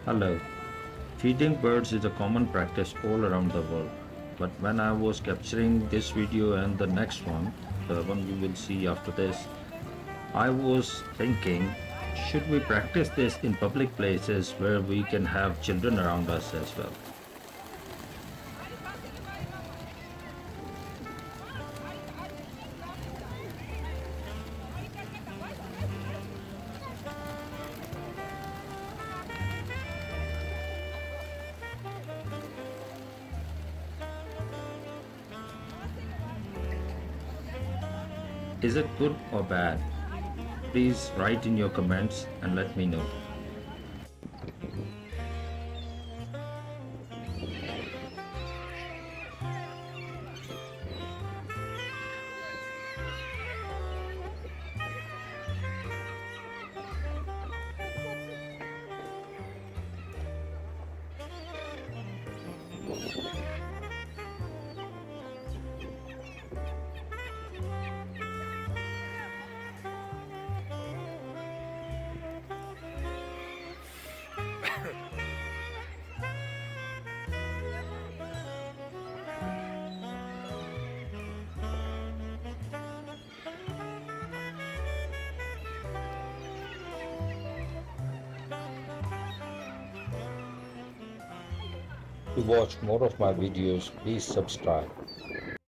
Hello. Feeding birds is a common practice all around the world. But when I was capturing this video and the next one, the one you will see after this, I was thinking, should we practice this in public places where we can have children around us as well? Is it good or bad? Please write in your comments and let me know. To watch more of my videos, please subscribe.